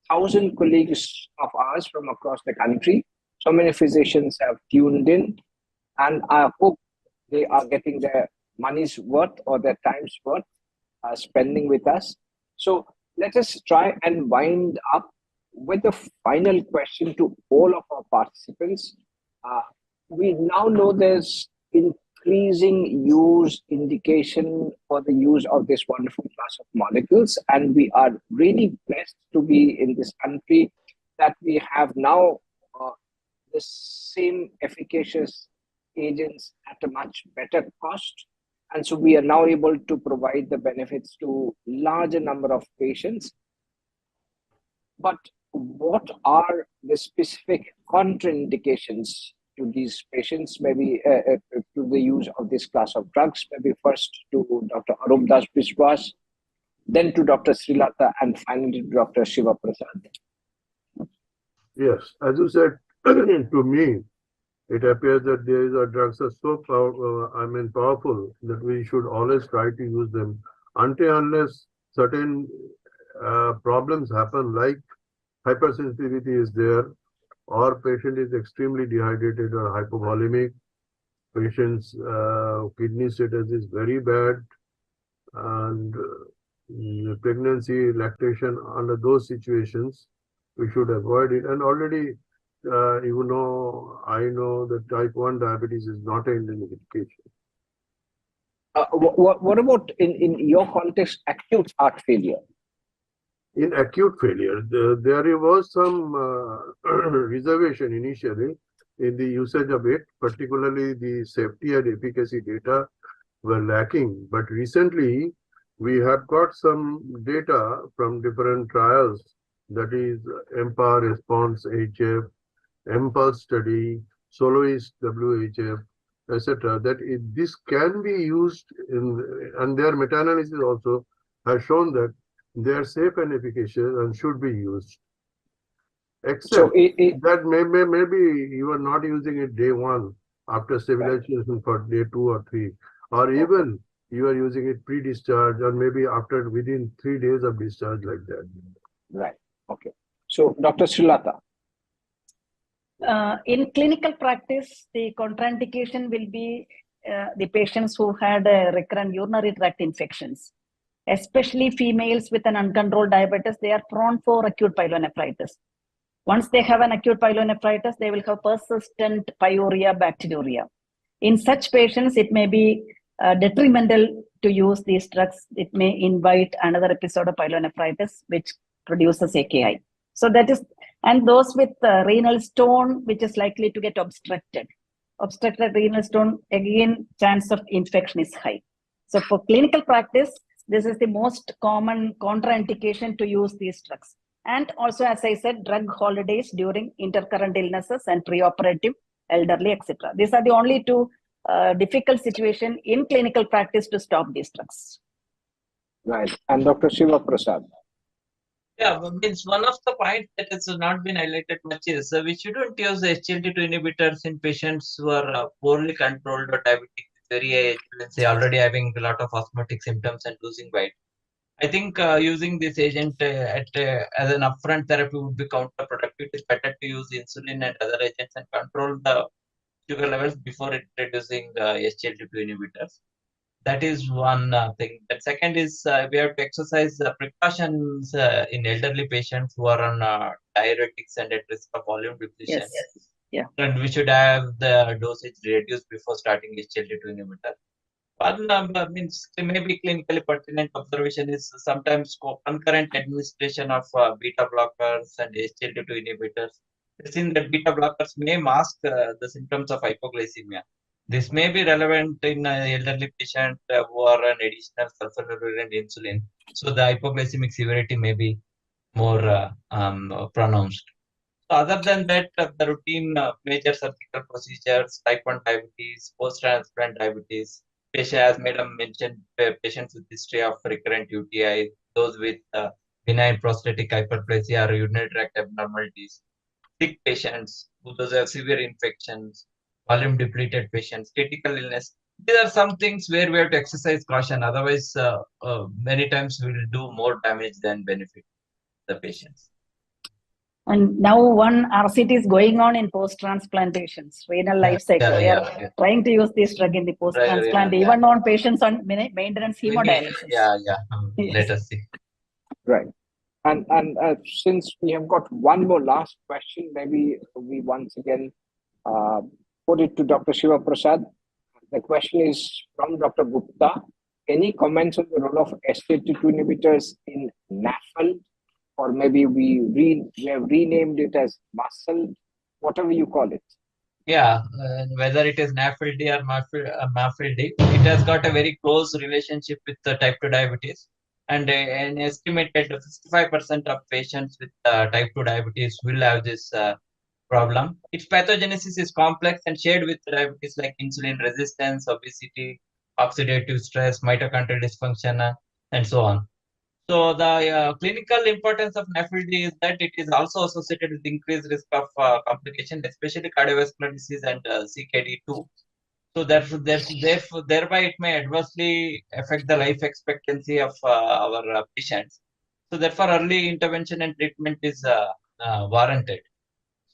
1,000 colleagues of ours from across the country. So many physicians have tuned in, and I hope they are getting their money's worth or their time's worth spending with us. So let us try and wind up with the final question to all of our participants. We now know there's increasing use indication for the use of this wonderful class of molecules, and we are really blessed to be in this country that we have now the same efficacious agents at a much better cost. And so we are now able to provide the benefits to larger number of patients. But what are the specific contraindications to these patients, maybe to the use of this class of drugs? Maybe first to Dr. Arup Das Biswas, then to Dr. Srilata, and finally to Dr. Shiva Prasad. Yes, as you said, to me, it appears that these drugs are so powerful that we should always try to use them unless certain problems happen, like hypersensitivity is there, or patient is extremely dehydrated or hypovolemic, patient's kidney status is very bad, and pregnancy, lactation, under those situations, we should avoid it. And already, I know that type 1 diabetes is not an indication. What about in your context, acute heart failure? In acute failure, there was some reservation initially in the usage of it, particularly the safety and efficacy data were lacking. But recently, we have got some data from different trials, that is EMPA Response HF, EMPULSE study, Soloist WHF, etc., that this can be used and their meta-analysis also has shown that they are safe and efficacious and should be used. Except that maybe you are not using it day 1 after stabilization for day 2 or 3, or even you are using it pre-discharge or maybe within 3 days of discharge, like that. Right. Okay. So, Dr. Srilata. In clinical practice, the contraindication will be the patients who had recurrent urinary tract infections. Especially females with an uncontrolled diabetes, they are prone for acute pyelonephritis. Once they have an acute pyelonephritis, they will have persistent pyuria, bacteriuria. In such patients, it may be detrimental to use these drugs. It may invite another episode of pyelonephritis, which produces AKI. So that is, and those with renal stone, which is likely to get obstructed. Obstructed renal stone, again, chance of infection is high. So for clinical practice, this is the most common contraindication to use these drugs. And also, as I said, drug holidays during intercurrent illnesses and preoperative, elderly, etc. These are the only two difficult situations in clinical practice to stop these drugs. Right. And Dr. Shiva Prasad. Yeah, means one of the points that has not been highlighted much is we shouldn't use SGLT2 inhibitors in patients who are poorly controlled or diabetic with very high HbA1c, already having a lot of asthmatic symptoms and losing weight. I think using this agent as an upfront therapy would be counterproductive. It's better to use insulin and other agents and control the sugar levels before introducing SGLT2 inhibitors. That is one thing. The second is we have to exercise precautions in elderly patients who are on diuretics and at risk of volume depletion. Yes. Yeah. And we should have the dosage reduced before starting SGLT2 inhibitor. One means maybe clinically pertinent observation is sometimes concurrent administration of beta blockers and SGLT2 inhibitors. We've seen that beta blockers may mask the symptoms of hypoglycemia. This may be relevant in elderly patients who are on additional sulfonylurea insulin. So the hypoglycemic severity may be more pronounced. So other than that, the routine major surgical procedures, type 1 diabetes, post-transplant diabetes, patient, as Madam mentioned, patients with history of recurrent UTI, those with benign prostatic hyperplasia or urinary tract abnormalities, sick patients, those have severe infections, volume depleted patients, critical illness. These are some things where we have to exercise caution. Otherwise, many times we will do more damage than benefit the patients. And now one RCT is going on in post-transplant patients, renal life cycle. We are trying to use this drug in the post-transplant, even on patients on maintenance hemodialysis. Yes. Let us see. Right. And since we have got one more last question, maybe we once again put it to Dr. Shiva Prasad. The question is from Dr. Gupta. Any comments on the role of SGLT2 inhibitors in NAFLD? Or maybe we have renamed it as muscle, whatever you call it. Yeah, whether it is NAFLD or MAFLD, it has got a very close relationship with the type 2 diabetes. And an estimated 55% of patients with type 2 diabetes will have this problem. Its pathogenesis is complex and shared with diabetes like insulin resistance, obesity, oxidative stress, mitochondrial dysfunction, and so on. So the clinical importance of NAFLD is that it is also associated with increased risk of complication, especially cardiovascular disease and CKD2. So therefore, thereby it may adversely affect the life expectancy of our patients. So therefore, early intervention and treatment is warranted.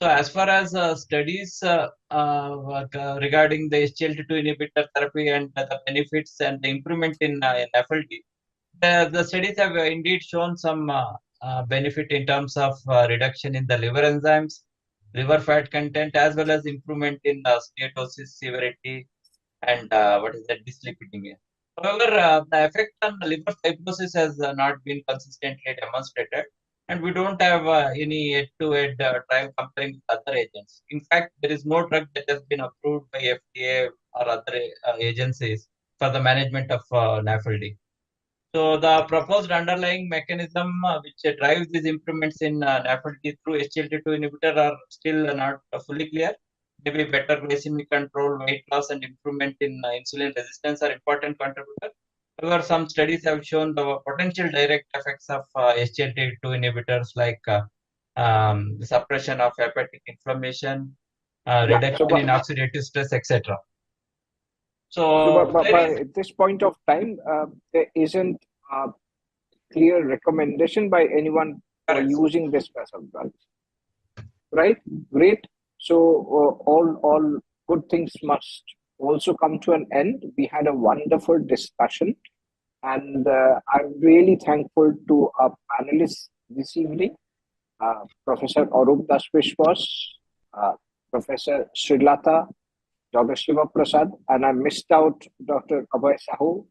So as far as studies regarding the SGLT2 inhibitor therapy and the benefits and the improvement in NAFLD, the studies have indeed shown some benefit in terms of reduction in the liver enzymes, liver fat content, as well as improvement in steatosis severity and dyslipidemia. However, the effect on the liver fibrosis has not been consistently demonstrated, and we don't have any head-to-head trial comparing with other agents. In fact, there is no drug that has been approved by FDA or other agencies for the management of NAFLD. So the proposed underlying mechanism which drives these improvements in NAFLD through SGLT2 inhibitor are still not fully clear. Maybe better glycemic control, weight loss, and improvement in insulin resistance are important contributors. However, some studies have shown the potential direct effects of SGLT2 inhibitors like suppression of hepatic inflammation, reduction in oxidative stress, etc. So by this point of time, there isn't a clear recommendation by anyone for using this class of drugs. Right? Great. So all good things must also come to an end. We had a wonderful discussion, and I'm really thankful to our panelists this evening, Professor Arup Das Vishwas, Professor Srilata, Dr. Shiva Prasad, and I missed out Dr. Abhay Sahu.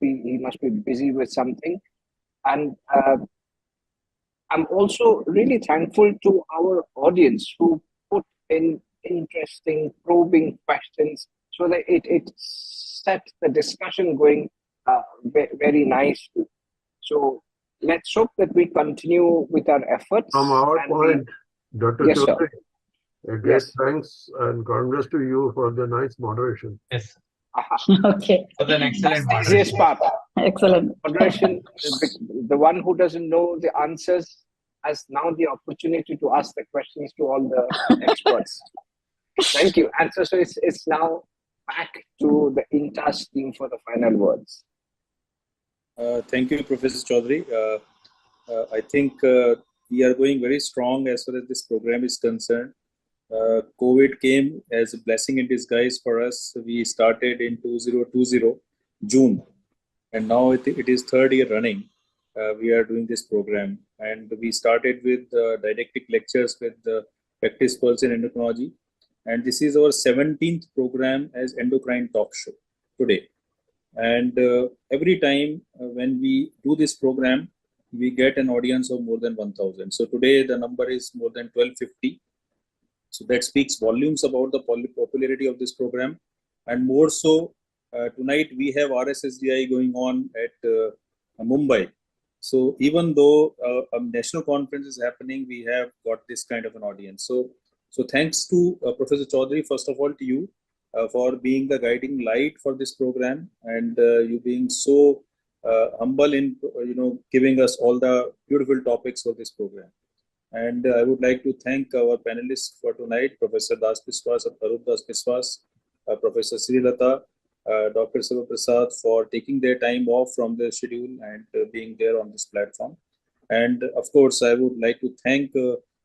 He must be busy with something. And I'm also really thankful to our audience who put in interesting, probing questions so that it set the discussion going very nicely. So let's hope that we continue with our efforts. From our point, Dr. Yes, Chaudhary, sir. a great thanks and congrats to you for the nice moderation. Yes. Okay. For an excellent Easiest part. Excellent. Moderation, the one who doesn't know the answers has now the opportunity to ask the questions to all the experts. Thank you. And so it's now back to the INTAS team for the final words. Thank you, Professor Chaudhary. I think we are going very strong as far as this program is concerned. COVID came as a blessing in disguise for us. We started in 2020, June, and now it is third year running. We are doing this program, and we started with didactic lectures with practice pulse in endocrinology, and this is our 17th program as Endocrine Talk Show today. And every time when we do this program, we get an audience of more than 1,000. So today the number is more than 1,250. So that speaks volumes about the popularity of this program. And more so, tonight we have RSSDI going on at Mumbai. So even though a national conference is happening, we have got this kind of an audience. So thanks to Professor Chaudhary, first of all, to you for being the guiding light for this program, and you being so humble in giving us all the beautiful topics for this program. And I would like to thank our panelists for tonight, Professor Das Biswas, Arup Das Biswas, Professor Srilata, Dr. Siva Prasad, for taking their time off from their schedule and being there on this platform. And of course, I would like to thank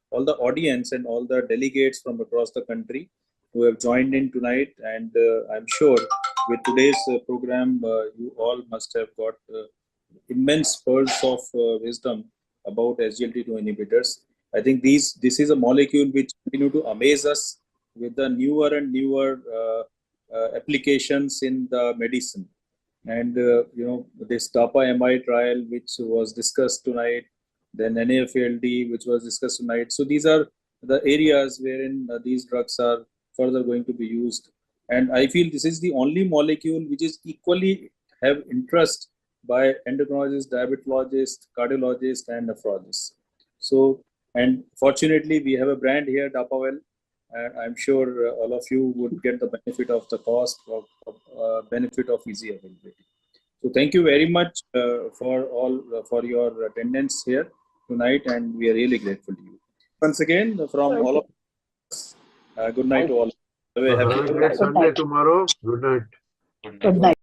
all the audience and all the delegates from across the country who have joined in tonight. And I'm sure with today's program, you all must have got immense pearls of wisdom about SGLT2 inhibitors. I think this is a molecule which continue to amaze us with the newer and newer applications in the medicine. And this DAPA-MI trial, which was discussed tonight, then NAFLD, which was discussed tonight. So these are the areas wherein these drugs are further going to be used. And I feel this is the only molecule which is equally have interest by endocrinologists, diabetologists, cardiologists, and nephrologists. So, and fortunately, we have a brand here, Dapawell, and I'm sure all of you would get the benefit of the cost of benefit of easy availability. So, thank you very much for your attendance here tonight, and we are really grateful to you. Once again, from all of us, good night to all. Have a great Sunday tomorrow. Good night. Good night.